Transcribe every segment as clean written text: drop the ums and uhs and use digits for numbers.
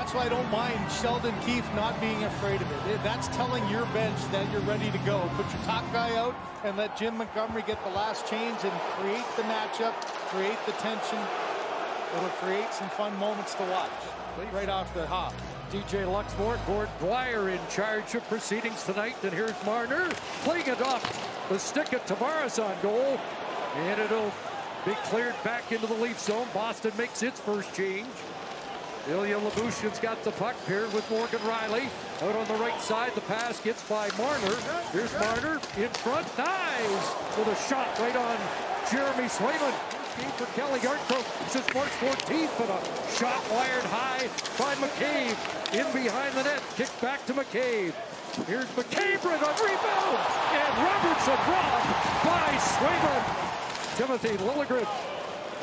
that's why I don't mind Sheldon Keefe not being afraid of it. That's telling your bench that you're ready to go. Put your top guy out and let Jim Montgomery get the last change and create the matchup, create the tension. It'll create some fun moments to watch right off the hop. DJ Luxmore, Gord Dwyer in charge of proceedings tonight. And here's Marner playing it off the stick of Tavares on goal. And it'll be cleared back into the Leaf zone. Boston makes its first change. Ilya Lyubushkin's got the puck paired with Morgan Riley. Out on the right side, the pass gets by Marner. Here's Marner in front, nice! With a shot right on Jeremy Swayman. Game for Kelly Yarncroke since March 14th, but a shot wired high by McCabe. In behind the net, kick back to McCabe. Here's McCabe on rebound, and Robertson robbed by Swayman. Timothy Liljegren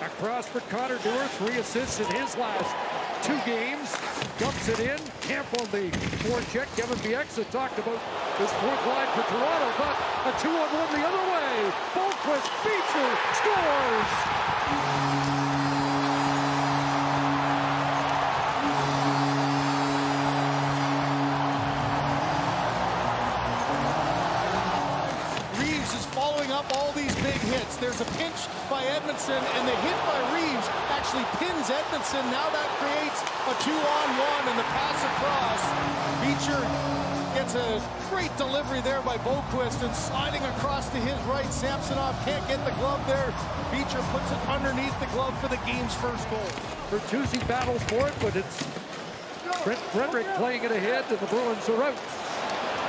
across for Connor Dewar, 3 assists in his last 2 games. Dumps it in. Camp on the forecheck. Kevin Bieksa talked about his 4th line for Toronto, but a 2-on-1 the other way. Boquist, Beecher scores! Reeves is following up all these big hits. There's a pinch by Edmondson, and the hit by Reeves actually pins Edmondson. Now that creates a 2-on-1, and the pass across. Beecher gets a great delivery there by Boquist, and sliding across to his right. Samsonov can't get the glove there. Beecher puts it underneath the glove for the game's first goal. Bertuzzi battles for it, but it's Brent Frederick playing it ahead, and the Bruins are out.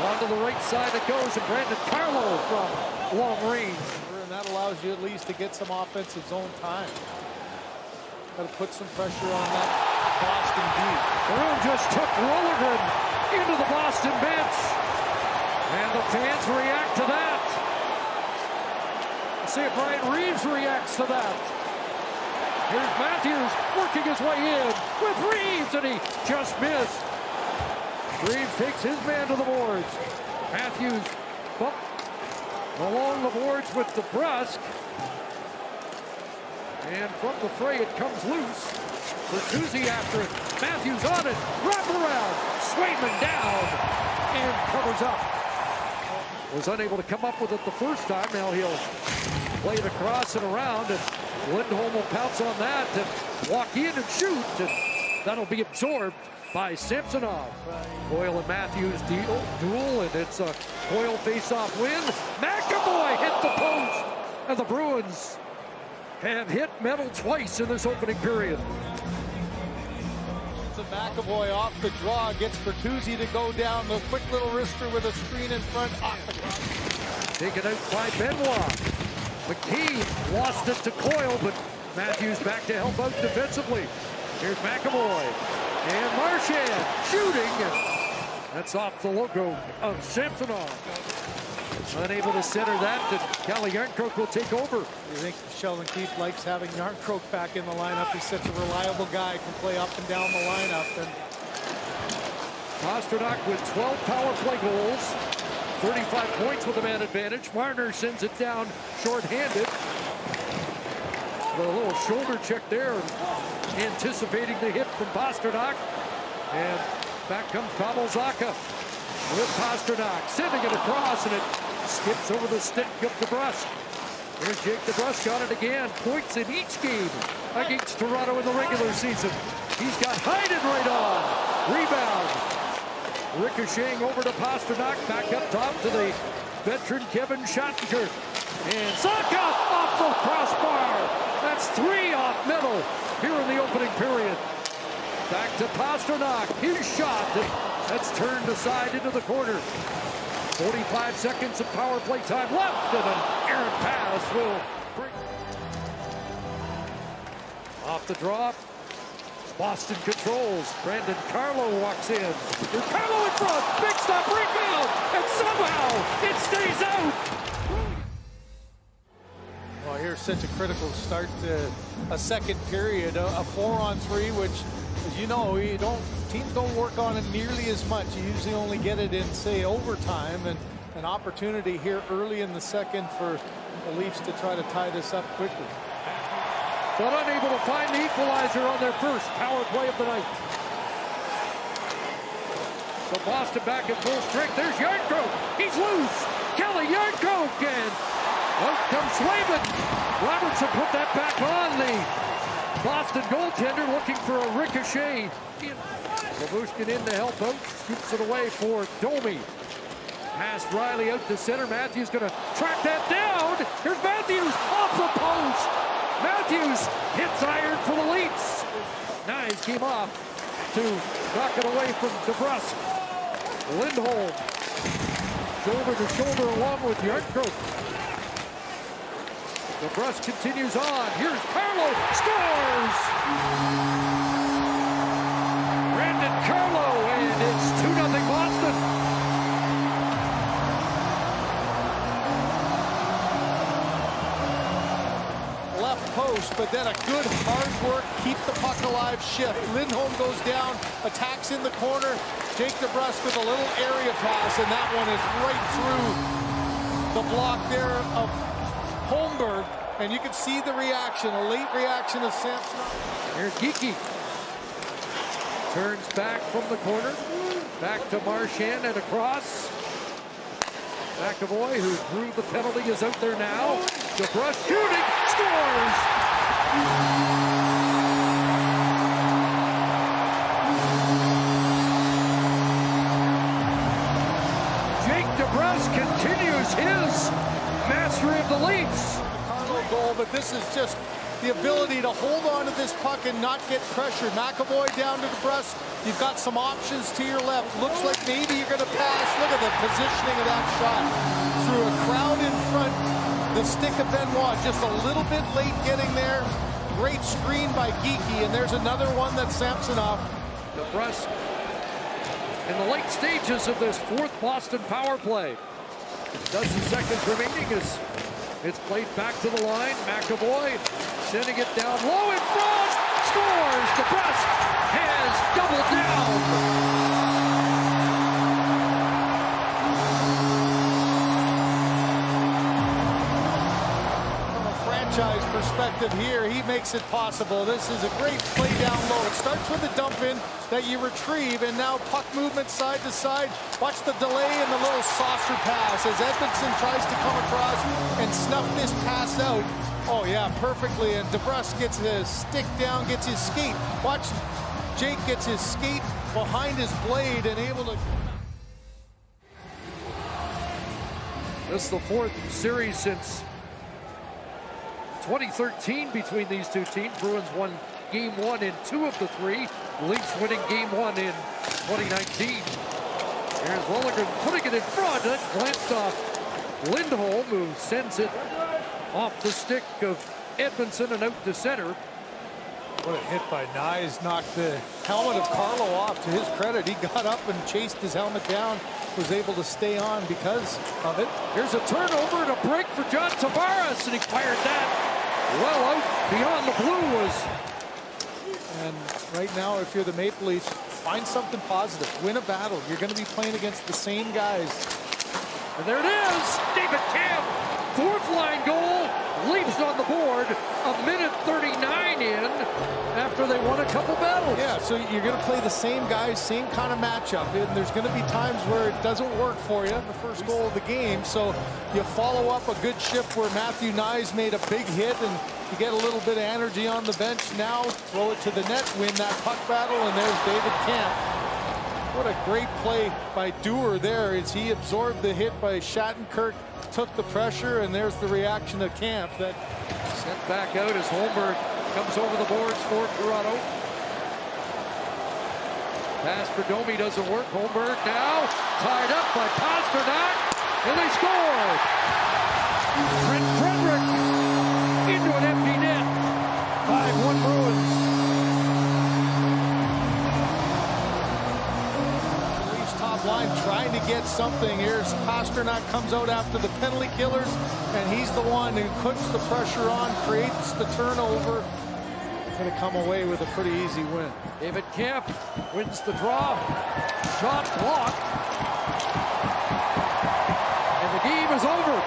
Onto the right side it goes, and Brandon Carlo from long range. And that allows you at least to get some offensive zone time. Got to put some pressure on that Boston D. Bruin just took Liljegren into the Boston bench. And the fans react to that. Let's see if Brian Reeves reacts to that. Here's Matthews working his way in with Reeves, and he just missed. Reeves takes his man to the boards. Matthews bumped along the boards with DeBrusk. And from the fray it comes loose. Bertuzzi after it. Matthews on it. Wrap around. Swayman down. And covers up. Was unable to come up with it the first time. Now he'll play it across and around. And Lindholm will pounce on that and walk in and shoot. And that'll be absorbed by Samsonov. Coyle and Matthews duel, and it's a Coyle face-off win. McAvoy hit the post, and the Bruins have hit metal twice in this opening period. So McAvoy off the draw, gets Bertuzzi to go down. The quick little wrister with a screen in front. Off the ground. Taken out by Benoit. McKee lost it to Coyle, but Matthews back to help out defensively. Here's McAvoy. And Marchand shooting. That's off the logo of Samsonov. Unable to center that, and Kelly Yarncroke will take over. You think Sheldon Keefe likes having Yarncroke back in the lineup? He's such a reliable guy, can play up and down the lineup. And Pastrnak with 12 power play goals, 35 points with a man advantage. Marner sends it down shorthanded. A little shoulder check there, anticipating the hit from Pastrnak. And back comes Pavel Zacha with Pastrnak, sending it across, and it skips over the stick of DeBrusk. Here's Jake DeBrusk on it again. Points in each game against Toronto in the regular season. He's got Hyden right on. Rebound. Ricocheting over to Pastrnak. Back up top to the veteran Kevin Schottinger. And Zacha off the crossbar. That's 3 off middle here in the opening period. Back to Pastrnak. His shot. That's turned aside into the corner. 45 seconds of power play time left, and an errant pass will break. Off the draw. Boston controls. Brandon Carlo walks in. There's Carlo in front. Big stop, rebound, and somehow it stays out. well, here's such a critical start to a second period, a 4-on-3, which, as you know, teams don't work on it nearly as much. You usually only get it in, say, overtime, and an opportunity here early in the second for the Leafs to try to tie this up quickly. But unable to find the equalizer on their first power play of the night. So Boston back in full strength. There's Yarncroke. He's loose. Kelly Yarncroke and out comes Swayman. Robertson put that back on the Boston goaltender, looking for a ricochet. Labushkin in to help out. Scoops it away for Domi. Pass Riley out to center. Matthews going to track that down. Here's Matthews off the post. Matthews hits iron for the Leafs. Knies came off to knock it away from DeBrusk. Lindholm, shoulder to shoulder along with Yarncroke. DeBrusk continues on. Here's Carlo, scores! Brandon Carlo, and it's 2-0 Boston. Post, but then a good hard work, keep the puck alive shift. Lindholm goes down, attacks in the corner. Jake DeBrusk with a little area pass, and that one is right through the block there of Holmberg, and you can see the reaction, a late reaction of Samson. Here's Geekie. Turns back from the corner, back to Marchand and across. McAvoy, who drew the penalty, is out there now. DeBrusk shooting, scores! Jake DeBrusk continues his mastery of the Leafs. Carlo goal, but this is just the ability to hold on to this puck and not get pressured. McAvoy down to DeBrusk. You've got some options to your left. Looks like maybe you're going to pass. Look at the positioning of that shot. Through a crowd in front, the stick of Benoit just a little bit late getting there. Great screen by Geekie, and there's another one that's Samsonov. DeBrusk in the late stages of this fourth Boston power play. Dozen seconds remaining as it's played back to the line. McAvoy sending it down low in front. Scores! DeBrusk has doubled down. Perspective here, he makes it possible. This is a great play down low. It starts with a dump in that you retrieve, and now puck movement side to side. Watch the delay and the little saucer pass as Edmondson tries to come across and snuff this pass out. Oh yeah, perfectly, and DeBrusk gets his stick down, gets his skate. Watch, Jake gets his skate behind his blade and able to... This is the fourth series since 2013 between these two teams. Bruins won game 1 in 2 of the 3. Leafs winning game 1 in 2019. Here's Willigan putting it in front. That glanced off Lindholm, who sends it off the stick of Edmondson and out to center. What a hit by Knies. Knocked the helmet of Carlo off. To his credit, he got up and chased his helmet down. Was able to stay on because of it. Here's a turnover and a break for John Tavares, and he fired that well out beyond the blue was. And right now, if you're the Maple Leafs, find something positive. Win a battle. You're going to be playing against the same guys. And there it is. David Camp, fourth line goal. Leafs on the board. A minute 39 in after they won a couple battles. Yeah, so you're going to play the same guys, same kind of matchup. And there's going to be times where it doesn't work for you. The first goal of the game. So you follow up a good shift where Matthew Knies made a big hit, and you get a little bit of energy on the bench. Now throw it to the net, win that puck battle, and there's David Camp. What a great play by Dewar there as he absorbed the hit by Shattenkirk, took the pressure, and there's the reaction of Camp. That sent back out as Holmberg comes over the boards for Toronto. Pass for Domi doesn't work. Holmberg now tied up by Pasternak, and they score. Trent Frederick into an empty net. 5-1 Bruins. Line trying to get something. Here's Pasternak comes out after the penalty killers, and he's the one who puts the pressure on, creates the turnover. Going to come away with a pretty easy win. David Camp wins the draw. Shot blocked. And the game is over.